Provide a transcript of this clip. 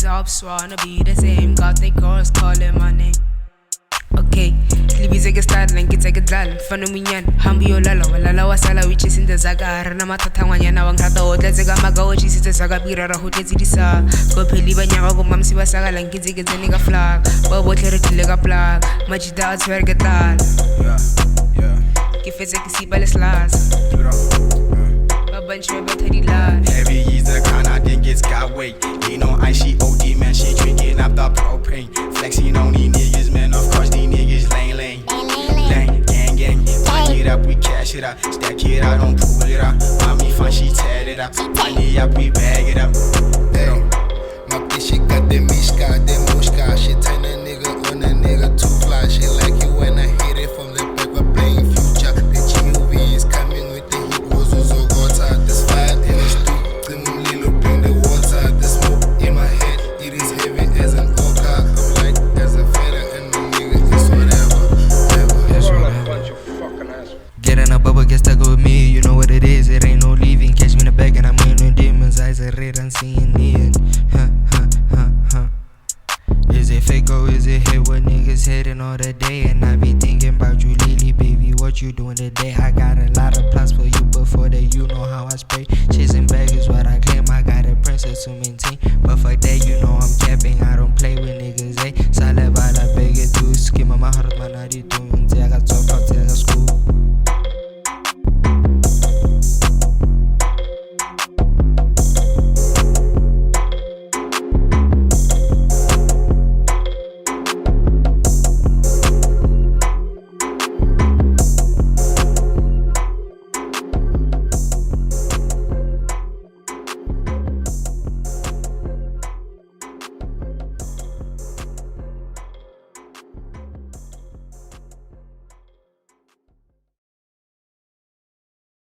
ops wanna be the same. Got the girls calling my name. Okay, libize ke style ngitse ke dlala mfana uminyana hambi yolala walala wasala which is in the zagara na mathathangwanyana wangrata o tletse ka maka o chisitse saka pirara ho tletse disa go pheli banyaka go mamsi ba saka la ngitse ke tsene ka flag ba botle re tlile ka plug majida a tshwere ke tlala ke fetse ke sipa le slas ba bunch ba thedi la heavy is the kind I think it's got weight. You know I she OD man, she drinking up the propane. Flexing on these niggas, man, of course these niggas lane. Gang, find it up, we cash it up. Stack it out, don't pull it up. Mommy fun, she tear it up. Find it up, we bag it up. Hey, my bitch, she got the mishka, the mushka. She turn a nigga on a nigga too fly. She like it when I hit it from the back, we're playing future. The GUV is coming with the heat, was also got out. This fire in the street, the little bring the water. The smoke in my head, it is heavy as an orca. I'm like, there's a feather and the nigga is whatever. Get in a bubble, get stuck with me, you know what it is, it ain't no leaving. Catch me in the back and I'm in no demons, eyes are red, I'm seeing it. Is it fake or is it hit? What niggas hitting all the day? And I be thinking about you lately, baby, what you doing today? I got a lot of plots for you, but for that you know how I spray. Chasing bag is what I claim, I got a princess to maintain. But for that you know I'm capping, I don't play with niggas, eh? Sale bala beg it too